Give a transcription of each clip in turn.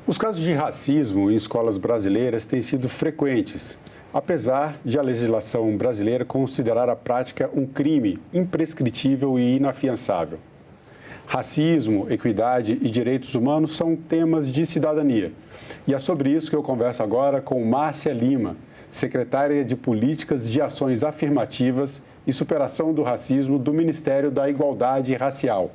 Os casos de racismo em escolas brasileiras têm sido frequentes, apesar de a legislação brasileira considerar a prática um crime imprescritível e inafiançável. Racismo, equidade e direitos humanos são temas de cidadania. E é sobre isso que eu converso agora com Márcia Lima, secretária de Políticas de Ações Afirmativas e Superação do Racismo do Ministério da Igualdade Racial.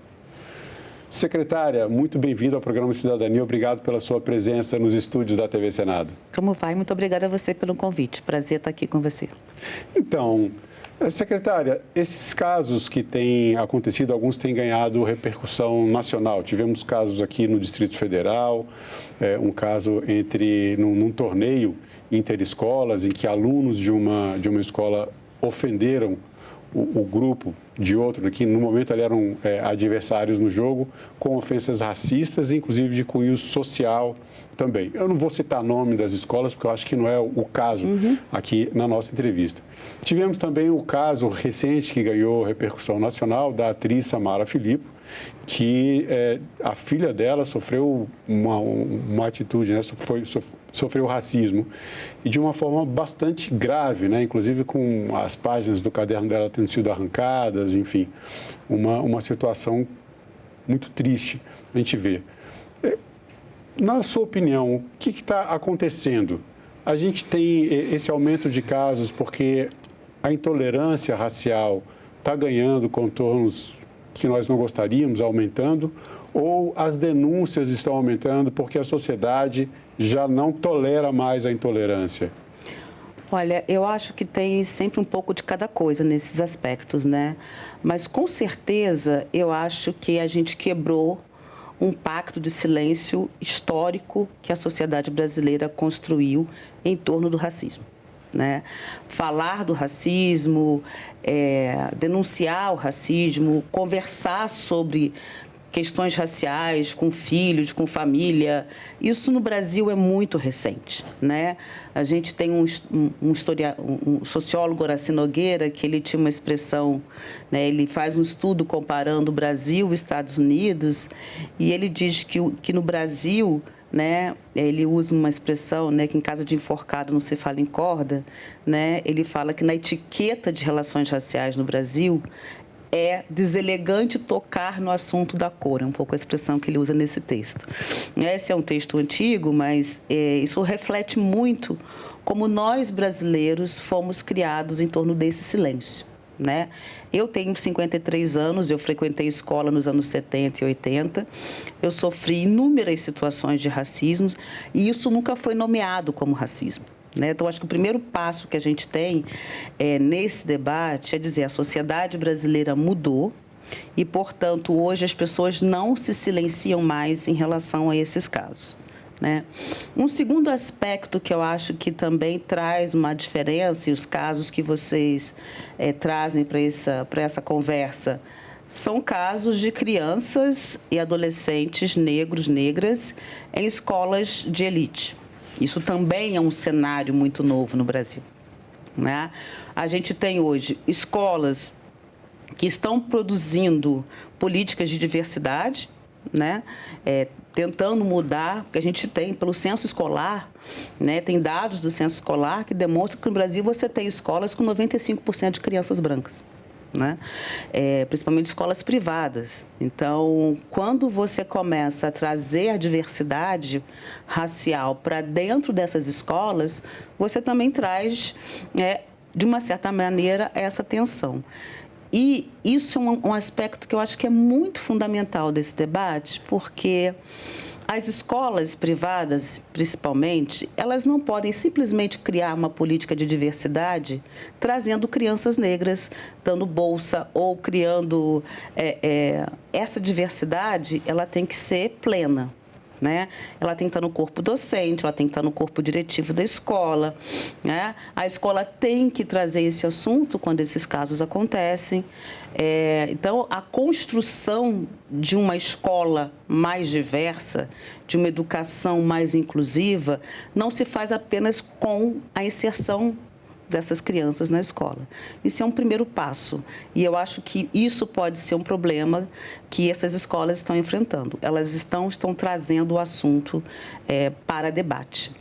Secretária, muito bem-vinda ao programa Cidadania. Obrigado pela sua presença nos estúdios da TV Senado. Como vai? Muito obrigada a você pelo convite. Prazer estar aqui com você. Então, secretária, esses casos que têm acontecido, alguns têm ganhado repercussão nacional. Tivemos casos aqui no Distrito Federal, um caso num torneio interescolas, em que alunos de uma escola ofenderam o grupo de outro, que no momento ali eram adversários no jogo, com ofensas racistas, inclusive de cunho social também. Eu não vou citar nome das escolas, porque eu acho que não é o caso aqui na nossa entrevista. Tivemos também o caso recente que ganhou repercussão nacional da atriz Samara Filippo, que a filha dela sofreu uma atitude, né? Sofreu racismo e de uma forma bastante grave, né? Inclusive com as páginas do caderno dela tendo sido arrancadas, enfim, uma situação muito triste a gente vê. Na sua opinião, o que está acontecendo? A gente tem esse aumento de casos porque a intolerância racial está ganhando contornos que nós não gostaríamos, aumentando, ou as denúncias estão aumentando porque a sociedade já não tolera mais a intolerância? Olha, eu acho que tem sempre um pouco de cada coisa nesses aspectos, né? Mas, com certeza, eu acho que a gente quebrou um pacto de silêncio histórico que a sociedade brasileira construiu em torno do racismo, né? Falar do racismo, denunciar o racismo, conversar sobre questões raciais com filhos, com família, isso no Brasil é muito recente, né? A gente tem um sociólogo, Horácio Nogueira, que ele tinha uma expressão, né? Ele faz um estudo comparando o Brasil e os Estados Unidos, e ele diz que no Brasil, né, ele usa uma expressão, né, que em casa de enforcado não se fala em corda, né? Ele fala que na etiqueta de relações raciais no Brasil é deselegante tocar no assunto da cor, é um pouco a expressão que ele usa nesse texto. Esse é um texto antigo, mas isso reflete muito como nós brasileiros fomos criados em torno desse silêncio, né? Eu tenho 53 anos, eu frequentei escola nos anos 70 e 80, eu sofri inúmeras situações de racismo e isso nunca foi nomeado como racismo, né? Então, acho que o primeiro passo que a gente tem nesse debate é dizer a sociedade brasileira mudou e, portanto, hoje as pessoas não se silenciam mais em relação a esses casos, né? Um segundo aspecto que eu acho que também traz uma diferença, e os casos que vocês trazem para essa conversa, são casos de crianças e adolescentes negros, negras, em escolas de elite. Isso também é um cenário muito novo no Brasil, né? A gente tem hoje escolas que estão produzindo políticas de diversidade, né? Tentando mudar, porque a gente tem, pelo censo escolar, né? Tem dados do censo escolar que demonstram que no Brasil você tem escolas com 95% de crianças brancas, né? Principalmente escolas privadas. Então, quando você começa a trazer a diversidade racial para dentro dessas escolas, você também traz, de uma certa maneira, essa tensão. E isso é um aspecto que eu acho que é muito fundamental desse debate, porque as escolas privadas, principalmente, elas não podem simplesmente criar uma política de diversidade trazendo crianças negras, dando bolsa ou criando... essa diversidade, ela tem que ser plena, né? Ela tem que estar no corpo docente, ela tem que estar no corpo diretivo da escola, né? A escola tem que trazer esse assunto quando esses casos acontecem. Então, a construção de uma escola mais diversa, de uma educação mais inclusiva, não se faz apenas com a inserção dessas crianças na escola. Isso é um primeiro passo e eu acho que isso pode ser um problema que essas escolas estão enfrentando. Elas estão trazendo o assunto para debate.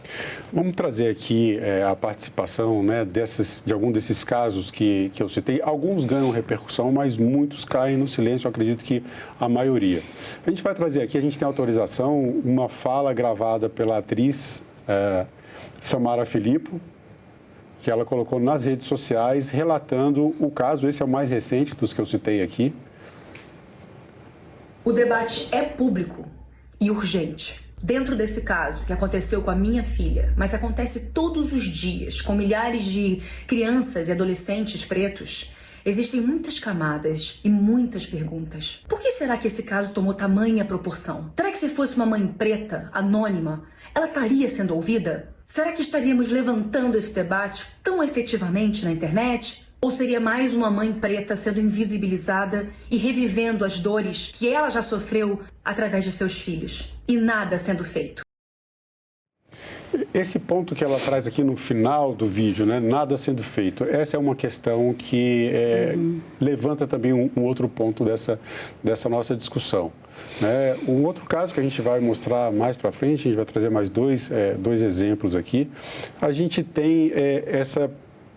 Vamos trazer aqui a participação, né, de algum desses casos que eu citei. Alguns ganham repercussão, mas muitos caem no silêncio, eu acredito que a maioria. A gente vai trazer aqui, a gente tem autorização, uma fala gravada pela atriz Samara Filippo, que ela colocou nas redes sociais, relatando o caso. Esse é o mais recente dos que eu citei aqui. O debate é público e urgente. Dentro desse caso que aconteceu com a minha filha, mas acontece todos os dias com milhares de crianças e adolescentes pretos, existem muitas camadas e muitas perguntas. Por que será que esse caso tomou tamanha proporção? Será que se fosse uma mãe preta, anônima, ela estaria sendo ouvida? Será que estaríamos levantando esse debate tão efetivamente na internet? Ou seria mais uma mãe preta sendo invisibilizada e revivendo as dores que ela já sofreu através de seus filhos? E nada sendo feito. Esse ponto que ela traz aqui no final do vídeo, né, nada sendo feito, essa é uma questão que levanta também um outro ponto dessa nossa discussão. Né? Um outro caso que a gente vai mostrar mais para frente, a gente vai trazer mais dois exemplos aqui, a gente tem essa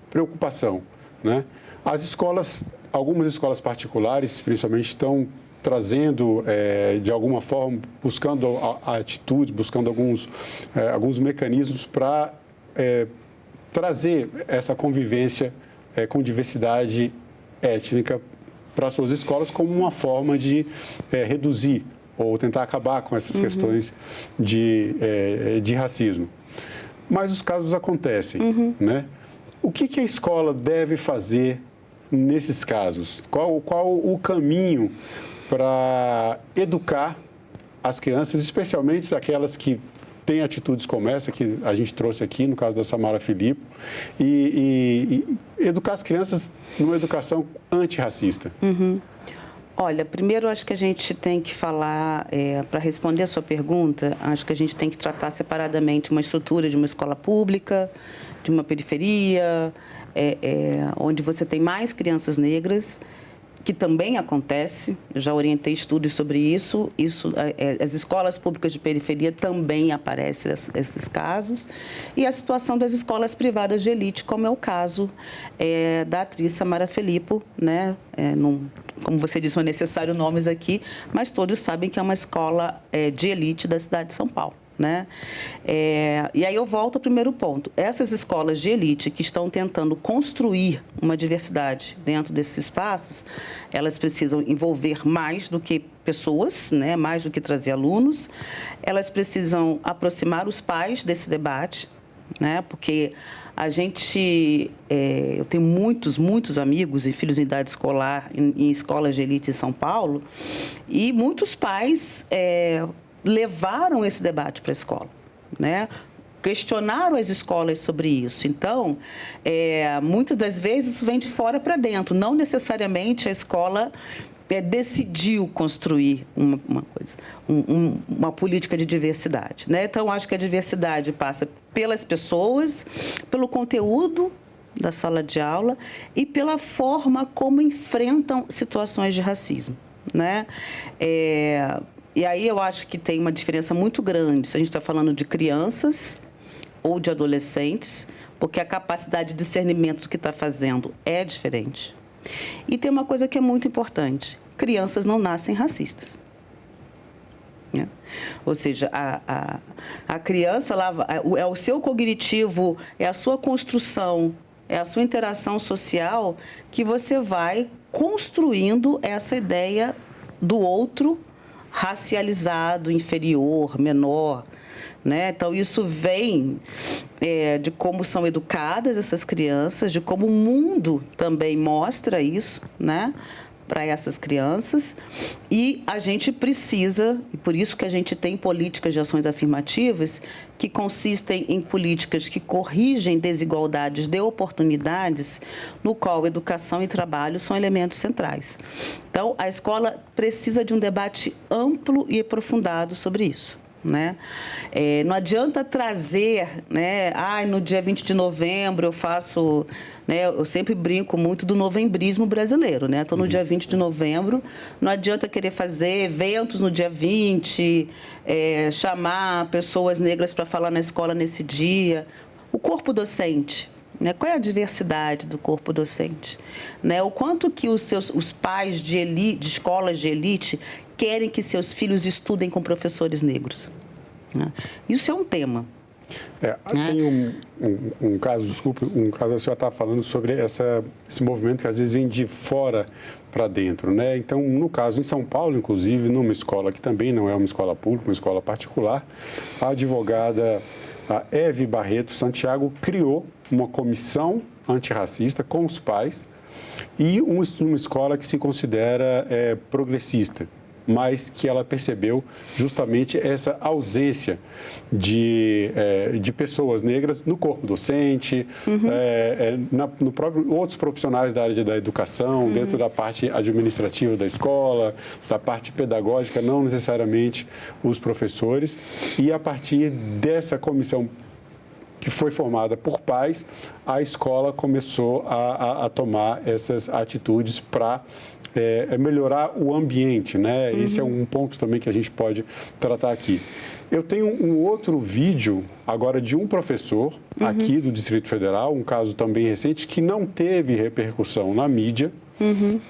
preocupação. Né? As escolas, algumas escolas particulares, principalmente, estão trazendo, de alguma forma, buscando atitudes, buscando alguns mecanismos para trazer essa convivência com diversidade étnica para suas escolas como uma forma de reduzir ou tentar acabar com essas questões de racismo. Mas os casos acontecem, né? O que a escola deve fazer nesses casos? Qual o caminho para educar as crianças, especialmente aquelas que têm atitudes como essa que a gente trouxe aqui, no caso da Samara Filippo, e educar as crianças numa educação antirracista? Olha, primeiro acho que a gente tem que falar, para responder a sua pergunta, acho que a gente tem que tratar separadamente uma estrutura de uma escola pública, de uma periferia, onde você tem mais crianças negras, que também acontece, eu já orientei estudos sobre isso, as escolas públicas de periferia também aparecem esses casos, e a situação das escolas privadas de elite, como é o caso da atriz Samara Filippo, né? Como você disse, não é necessário nomes aqui, mas todos sabem que é uma escola de elite da cidade de São Paulo. Né? E aí eu volto ao primeiro ponto. Essas escolas de elite que estão tentando construir uma diversidade dentro desses espaços, elas precisam envolver mais do que pessoas, né? Mais do que trazer alunos. Elas precisam aproximar os pais desse debate, né? Porque a gente, eu tenho muitos amigos e filhos em idade escolar em escolas de elite em São Paulo, e muitos pais levaram esse debate para a escola, né? Questionaram as escolas sobre isso. Então, muitas das vezes isso vem de fora para dentro. Não necessariamente a escola decidiu construir uma política de diversidade, né? Então, acho que a diversidade passa pelas pessoas, pelo conteúdo da sala de aula e pela forma como enfrentam situações de racismo, né? E aí eu acho que tem uma diferença muito grande se a gente está falando de crianças ou de adolescentes, porque a capacidade de discernimento do que está fazendo é diferente. E tem uma coisa que é muito importante: crianças não nascem racistas. Né? Ou seja, a criança, é o seu cognitivo, é a sua construção, é a sua interação social que você vai construindo essa ideia do outro racializado, inferior, menor, né? Então, isso vem de como são educadas essas crianças, de como o mundo também mostra isso, né? Para essas crianças, e a gente precisa, e por isso que a gente tem políticas de ações afirmativas que consistem em políticas que corrigem desigualdades de oportunidades, no qual educação e trabalho são elementos centrais. Então, a escola precisa de um debate amplo e aprofundado sobre isso. né? Não adianta trazer, né? No dia 20 de novembro eu faço, né? Eu sempre brinco muito do novembrismo brasileiro, né? Estou no dia 20 de novembro, não adianta querer fazer eventos no dia 20, chamar pessoas negras para falar na escola nesse dia. O corpo docente, né? Qual é a diversidade do corpo docente? Né? O quanto que os pais de escolas de elite querem que seus filhos estudem com professores negros. Né? Isso é um tema. Tem um caso, desculpe, a senhora está falando sobre esse movimento que às vezes vem de fora para dentro, né? Então, no caso, em São Paulo, inclusive, numa escola que também não é uma escola pública, uma escola particular, a advogada Eve Barreto Santiago criou uma comissão antirracista com os pais e uma escola que se considera progressista, mas que ela percebeu justamente essa ausência de pessoas negras no corpo docente, no próprio, outros profissionais da área da educação, dentro da parte administrativa da escola, da parte pedagógica, não necessariamente os professores. E a partir dessa comissão que foi formada por pais, a escola começou a tomar essas atitudes para melhorar o ambiente, né? Esse é um ponto também que a gente pode tratar aqui. Eu tenho um outro vídeo agora de um professor aqui do Distrito Federal, um caso também recente, que não teve repercussão na mídia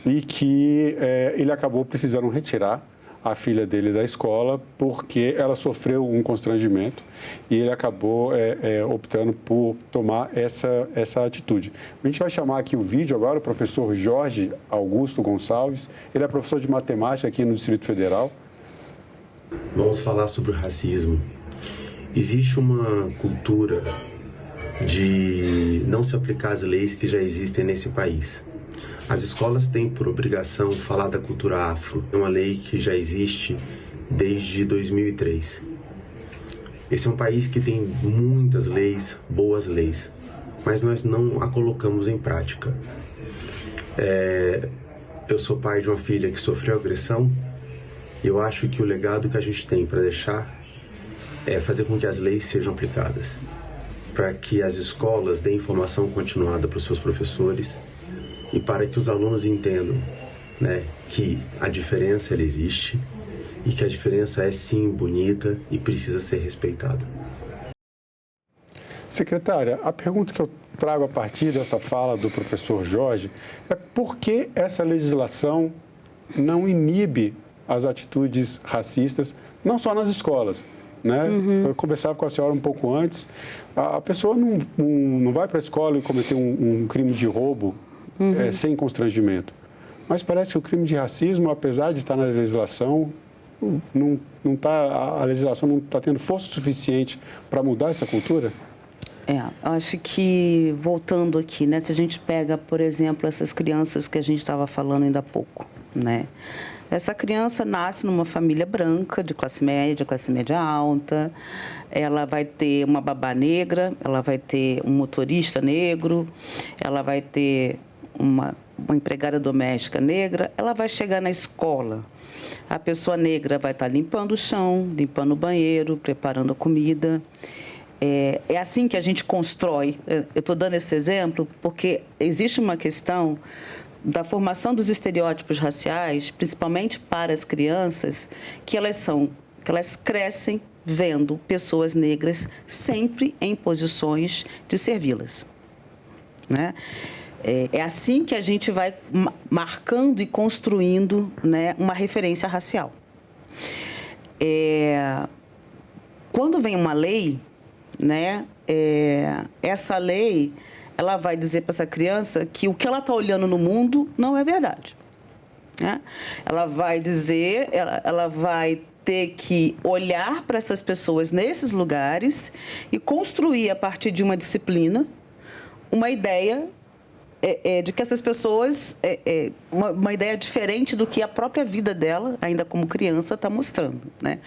e que ele acabou precisando retirar a filha dele da escola porque ela sofreu um constrangimento e ele acabou optando por tomar essa atitude. A gente vai chamar aqui o vídeo agora, o professor Jorge Augusto Gonçalves. Ele é professor de matemática aqui no Distrito Federal. Vamos falar sobre o racismo. Existe uma cultura de não se aplicar as leis que já existem nesse país. As escolas têm por obrigação falar da cultura afro. É uma lei que já existe desde 2003. Esse é um país que tem muitas leis, boas leis, mas nós não a colocamos em prática. Eu sou pai de uma filha que sofreu agressão. Eu acho que o legado que a gente tem para deixar é fazer com que as leis sejam aplicadas, para que as escolas deem informação continuada para os seus professores, e para que os alunos entendam, né, que a diferença ela existe e que a diferença é sim bonita e precisa ser respeitada. Secretária, a pergunta que eu trago a partir dessa fala do professor Jorge é por que essa legislação não inibe as atitudes racistas, não só nas escolas, né? Eu conversava com a senhora um pouco antes, a pessoa não vai para a escola e cometer um crime de roubo sem constrangimento. Mas parece que o crime de racismo, apesar de estar na legislação, a legislação não está tendo força suficiente para mudar essa cultura? Acho que, voltando aqui, né, se a gente pega, por exemplo, essas crianças que a gente estava falando ainda há pouco, né? Essa criança nasce numa família branca, de classe média alta, ela vai ter uma babá negra, ela vai ter um motorista negro, ela vai ter uma empregada doméstica negra, ela vai chegar na escola. A pessoa negra vai estar limpando o chão, limpando o banheiro, preparando a comida. É assim que a gente constrói. Eu estou dando esse exemplo porque existe uma questão da formação dos estereótipos raciais, principalmente para as crianças, que elas crescem vendo pessoas negras sempre em posições de servi-las, né? É assim que a gente vai marcando e construindo, né, uma referência racial. Quando vem uma lei, né, essa lei ela vai dizer para essa criança que o que ela está olhando no mundo não é verdade, né? Ela vai dizer, ela vai ter que olhar para essas pessoas nesses lugares e construir, a partir de uma disciplina, uma ideia de que essas pessoas, uma ideia diferente do que a própria vida dela, ainda como criança, está mostrando, né?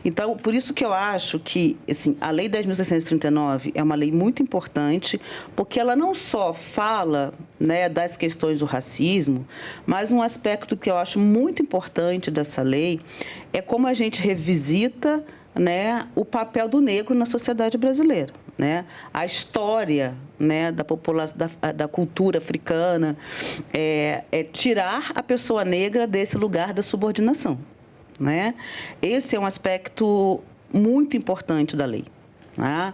Então, por isso que eu acho que, assim, a Lei 10.639 é uma lei muito importante, porque ela não só fala, né, das questões do racismo, mas um aspecto que eu acho muito importante dessa lei é como a gente revisita, né, o papel do negro na sociedade brasileira, né? A história, né, da população, da cultura africana, é tirar a pessoa negra desse lugar da subordinação, né? Esse é um aspecto muito importante da lei, né?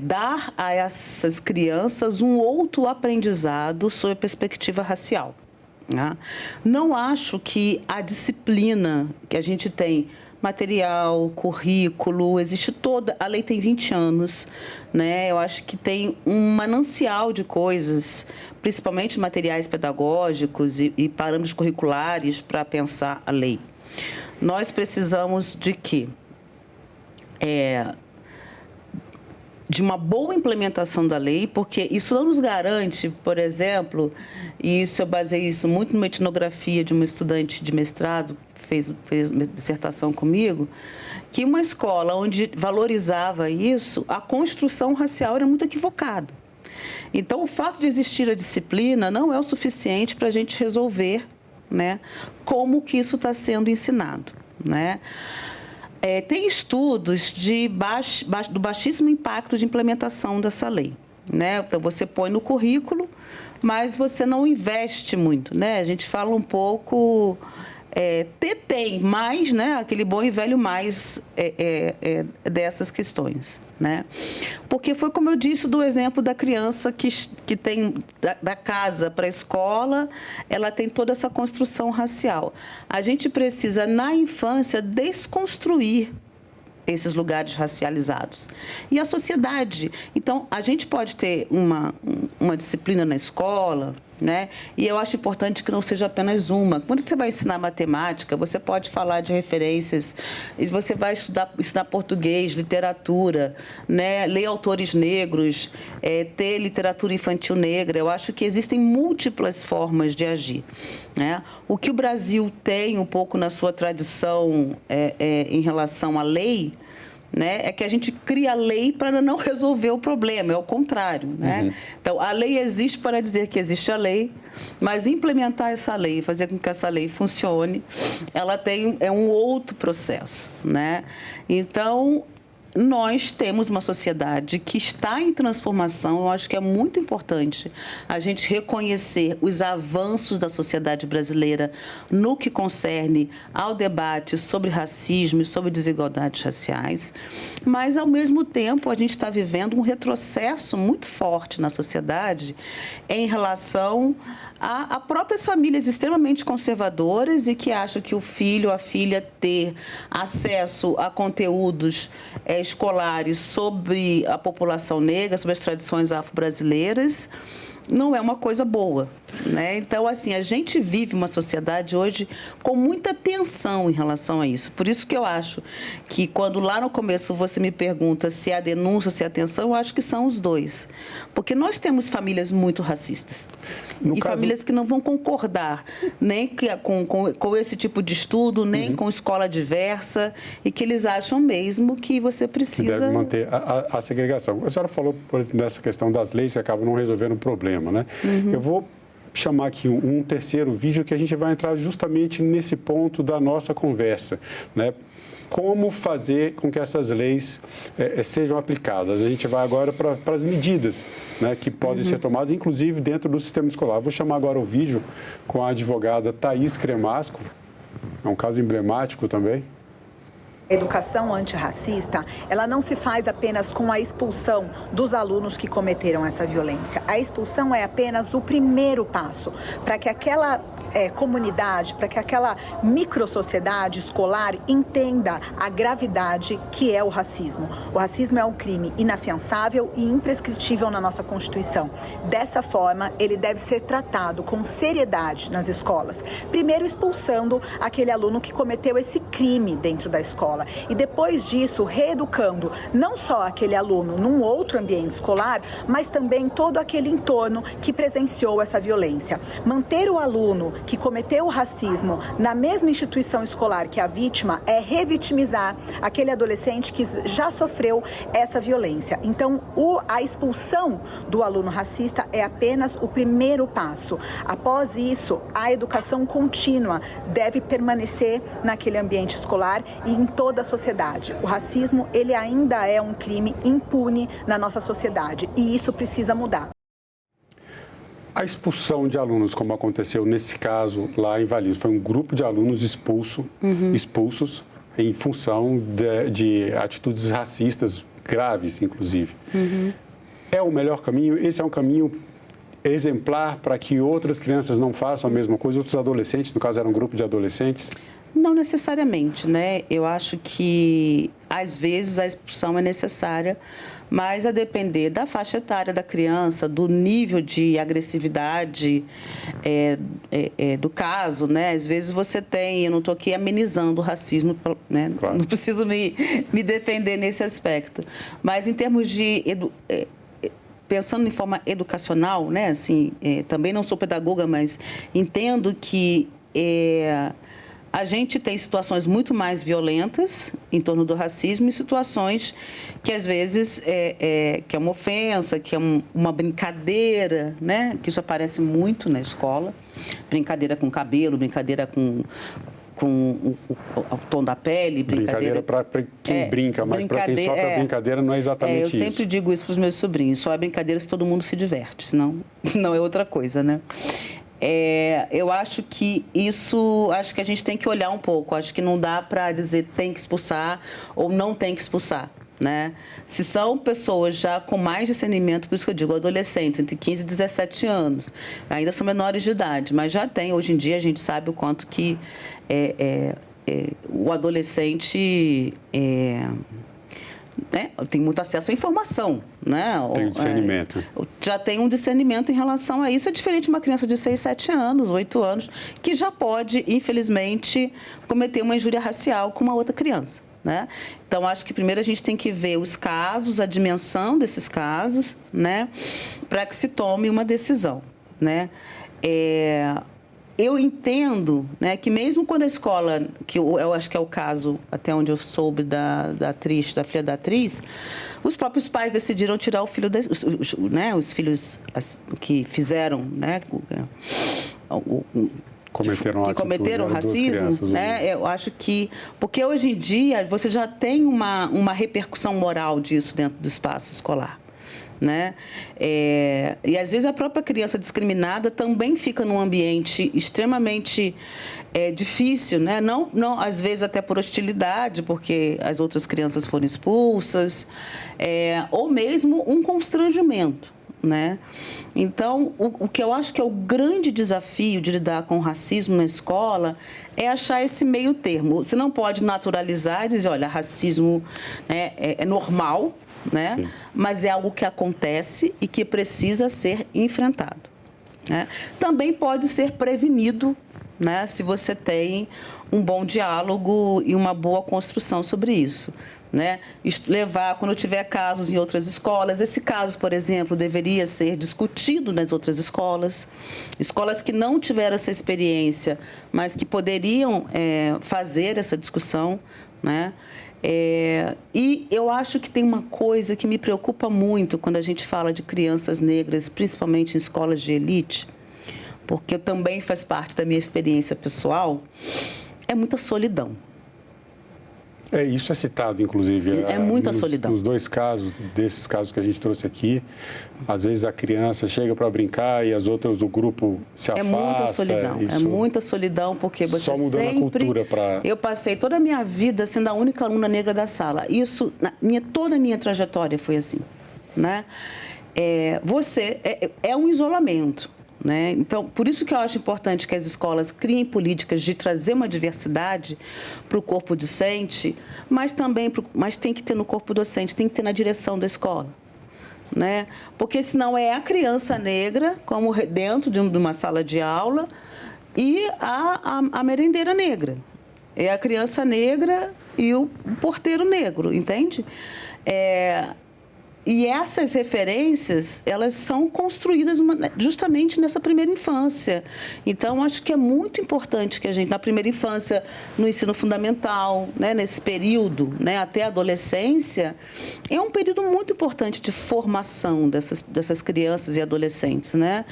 Dar a essas crianças um outro aprendizado sob a perspectiva racial, né? Não acho que a disciplina que a gente tem, material, currículo, existe toda... A lei tem 20 anos, né? Eu acho que tem um manancial de coisas, principalmente materiais pedagógicos e parâmetros curriculares para pensar a lei. Nós precisamos de quê? De uma boa implementação da lei, porque isso não nos garante, por exemplo, e eu baseei isso muito numa etnografia de uma estudante de mestrado, que fez uma dissertação comigo, que uma escola onde valorizava isso, a construção racial era muito equivocada. Então, o fato de existir a disciplina não é o suficiente para a gente resolver, né, como que isso está sendo ensinado, né? Tem estudos do baixíssimo impacto de implementação dessa lei, né? Então, você põe no currículo, mas você não investe muito, né? A gente fala um pouco... tem mais, né? Aquele bom e velho mais dessas questões, né? Porque foi como eu disse do exemplo da criança que tem da casa para a escola, ela tem toda essa construção racial. A gente precisa, na infância, desconstruir esses lugares racializados. E a sociedade. Então, a gente pode ter uma disciplina na escola, né? E eu acho importante que não seja apenas uma. Quando você vai ensinar matemática, você pode falar de referências, e você vai ensinar português, literatura, né? Ler autores negros, ter literatura infantil negra. Eu acho que existem múltiplas formas de agir, né? O que o Brasil tem um pouco na sua tradição em relação à lei, né, é que a gente cria lei para não resolver o problema, é o contrário, né? Uhum. Então, a lei existe para dizer que existe a lei, mas implementar essa lei, fazer com que essa lei funcione, ela é um outro processo, né? Então, nós temos uma sociedade que está em transformação. Eu acho que é muito importante a gente reconhecer os avanços da sociedade brasileira no que concerne ao debate sobre racismo e sobre desigualdades raciais, mas, ao mesmo tempo, a gente está vivendo um retrocesso muito forte na sociedade em relação a próprias famílias extremamente conservadoras e que acham que o filho ou a filha ter acesso a conteúdos escolares sobre a população negra, sobre as tradições afro-brasileiras, não é uma coisa boa, né? Então, assim, a gente vive uma sociedade hoje com muita tensão em relação a isso. Por isso que eu acho que, quando lá no começo você me pergunta se é a denúncia, se é a tensão, eu acho que são os dois. Porque nós temos famílias muito racistas. Famílias que não vão concordar nem com esse tipo de estudo, nem com escola diversa, e que eles acham mesmo que você precisa... Que deve manter a segregação. A senhora falou, por exemplo, dessa questão das leis que acabam não resolvendo o problema, né? Eu vou chamar aqui um terceiro vídeo que a gente vai entrar justamente nesse ponto da nossa conversa, né? Como fazer com que essas leis sejam aplicadas. A gente vai agora para as medidas, né, que podem ser tomadas, inclusive dentro do sistema escolar. Vou chamar agora o vídeo com a advogada Thaís Cremasco, é um caso emblemático também. A educação antirracista, ela não se faz apenas com a expulsão dos alunos que cometeram essa violência. A expulsão é apenas o primeiro passo para que aquela comunidade, para que aquela microsociedade escolar entenda a gravidade que é o racismo. O racismo é um crime inafiançável e imprescritível na nossa Constituição. Dessa forma, ele deve ser tratado com seriedade nas escolas. Primeiro, expulsando aquele aluno que cometeu esse crime dentro da escola. E depois disso, reeducando não só aquele aluno num outro ambiente escolar, mas também todo aquele entorno que presenciou essa violência. Manter o aluno que cometeu o racismo na mesma instituição escolar que a vítima é revitimizar aquele adolescente que já sofreu essa violência. Então, a expulsão do aluno racista é apenas o primeiro passo. Após isso, a educação contínua deve permanecer naquele ambiente escolar e em toda a sociedade. O racismo, ele ainda é um crime impune na nossa sociedade e isso precisa mudar. A expulsão de alunos, como aconteceu nesse caso lá em Valinhos, foi um grupo de alunos expulsos em função de atitudes racistas graves, inclusive. É o melhor caminho? Esse é um caminho exemplar para que outras crianças não façam a mesma coisa, outros adolescentes, no caso era um grupo de adolescentes? Não necessariamente, né? Eu acho que, às vezes, a expulsão é necessária, mas a depender da faixa etária da criança, do nível de agressividade do caso, né? Às vezes você tem, eu não estou aqui amenizando o racismo, né? Claro. Não preciso me defender nesse aspecto. Mas, em termos de... pensando em forma educacional, né? Assim, também não sou pedagoga, mas entendo que... a gente tem situações muito mais violentas em torno do racismo e situações que, às vezes, que é uma ofensa, que é uma brincadeira, né? Que isso aparece muito na escola. Brincadeira com cabelo, brincadeira com o tom da pele, brincadeira para quem brinca, mas para quem sofre a brincadeira não é exatamente isso. Eu sempre digo isso para os meus sobrinhos, só é brincadeira se todo mundo se diverte, senão não é outra coisa, né? Eu acho que acho que a gente tem que olhar um pouco, acho que não dá para dizer tem que expulsar ou não tem que expulsar, né? Se são pessoas já com mais discernimento, por isso que eu digo, adolescentes, entre 15 e 17 anos, ainda são menores de idade, mas já tem, hoje em dia a gente sabe o quanto que o adolescente... tem muito acesso à informação, né? Tem um discernimento. Já tem um discernimento em relação a isso. É diferente de uma criança de 6, 7 anos, 8 anos, que já pode, infelizmente, cometer uma injúria racial com uma outra criança, né? Então, acho que primeiro a gente tem que ver os casos, a dimensão desses casos, né? Para que se tome uma decisão, né? Eu entendo, né, que mesmo quando a escola, que eu acho que é o caso, até onde eu soube da atriz, da filha da atriz, os próprios pais decidiram tirar o filho, os filhos que fizeram, né, cometeram racismo, né? Eu acho que... Porque hoje em dia você já tem uma repercussão moral disso dentro do espaço escolar, né? E às vezes a própria criança discriminada também fica num ambiente extremamente difícil, né? Não, às vezes até por hostilidade, porque as outras crianças foram expulsas, ou mesmo um constrangimento, né? Então, o que eu acho que é o grande desafio de lidar com o racismo na escola é achar esse meio termo. Você não pode naturalizar e dizer, olha, racismo, né, é normal, né? Sim. Mas é algo que acontece e que precisa ser enfrentado, né? Também pode ser prevenido, né, se você tem um bom diálogo e uma boa construção sobre isso, né? Levar, quando tiver casos em outras escolas, esse caso, por exemplo, deveria ser discutido nas outras escolas que não tiveram essa experiência, mas que poderiam fazer essa discussão, né? E eu acho que tem uma coisa que me preocupa muito quando a gente fala de crianças negras, principalmente em escolas de elite, porque também faz parte da minha experiência pessoal, é muita solidão. Isso é citado, inclusive. É muita solidão. Nos dois casos, desses casos que a gente trouxe aqui, às vezes a criança chega para brincar e as outras, o grupo se afasta. É muita solidão, é muita solidão, porque você só mudando sempre... a cultura para... Eu passei toda a minha vida sendo a única aluna negra da sala. Isso, toda a minha trajetória foi assim, né? Você é um isolamento, né? Então, por isso que eu acho importante que as escolas criem políticas de trazer uma diversidade para o corpo docente, mas tem que ter no corpo docente, tem que ter na direção da escola, né? Porque senão é a criança negra, como dentro de uma sala de aula, e a merendeira negra. É a criança negra e o porteiro negro, entende? E essas referências, elas são construídas justamente nessa primeira infância. Então, acho que é muito importante que a gente, na primeira infância, no ensino fundamental, né, nesse período, né, até a adolescência, é um período muito importante de formação dessas crianças e adolescentes, né?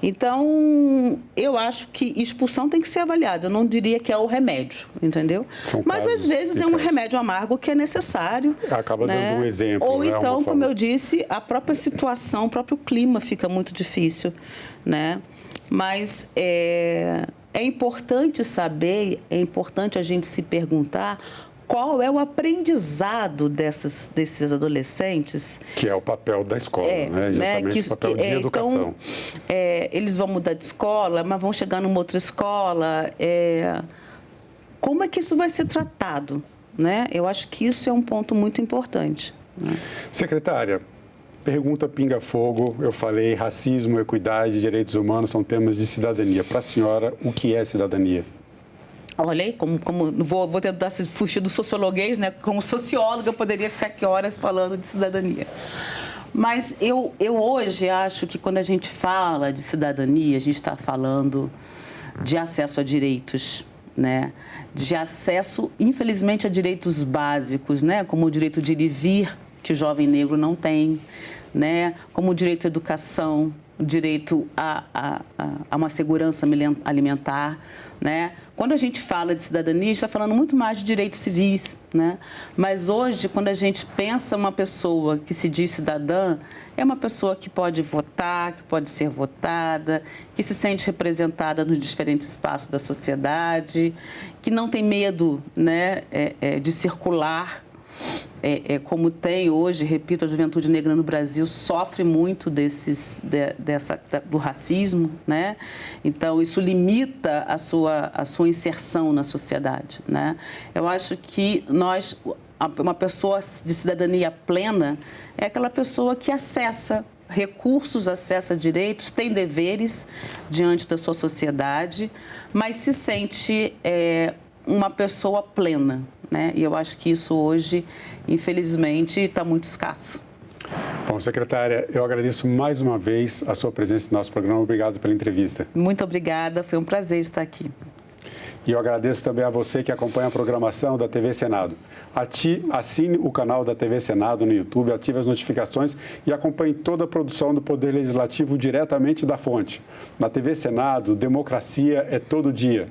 Então, eu acho que expulsão tem que ser avaliada. Eu não diria que é o remédio, entendeu? Mas, às vezes, é um remédio amargo que é necessário. Acaba né? dando um exemplo. Ou né? então, como eu disse, a própria situação, o próprio clima fica muito difícil, né? Mas é importante saber, é importante a gente se perguntar qual é o aprendizado desses adolescentes. Que é o papel da escola, né? Exatamente, o papel de educação. Então, eles vão mudar de escola, mas vão chegar numa outra escola. Como é que isso vai ser tratado? Né? Eu acho que isso é um ponto muito importante. Secretária, pergunta pinga-fogo. Eu falei racismo, equidade, direitos humanos são temas de cidadania. Para a senhora, o que é cidadania? Olha aí, vou tentar fugir do sociologuês, né? Como socióloga, eu poderia ficar aqui horas falando de cidadania. Mas eu hoje acho que quando a gente fala de cidadania, a gente está falando de acesso a direitos, né? De acesso, infelizmente, a direitos básicos, né? Como o direito de ir e vir, que o jovem negro não tem, né? Como o direito à educação, o direito a uma segurança alimentar, né? Quando a gente fala de cidadania, a gente está falando muito mais de direitos civis, né? Mas hoje, quando a gente pensa uma pessoa que se diz cidadã, é uma pessoa que pode votar, que pode ser votada, que se sente representada nos diferentes espaços da sociedade, que não tem medo, né, de circular. Como tem hoje, repito, a juventude negra no Brasil sofre muito do racismo, né? Então, isso limita a sua inserção na sociedade, né? Eu acho que uma pessoa de cidadania plena é aquela pessoa que acessa recursos, acessa direitos, tem deveres diante da sua sociedade, mas se sente uma pessoa plena, né? E eu acho que isso hoje, infelizmente, está muito escasso. Bom, secretária, eu agradeço mais uma vez a sua presença no nosso programa. Obrigado pela entrevista. Muito obrigada, foi um prazer estar aqui. E eu agradeço também a você que acompanha a programação da TV Senado. Assine o canal da TV Senado no YouTube, ative as notificações e acompanhe toda a produção do Poder Legislativo diretamente da fonte. Na TV Senado, democracia é todo dia.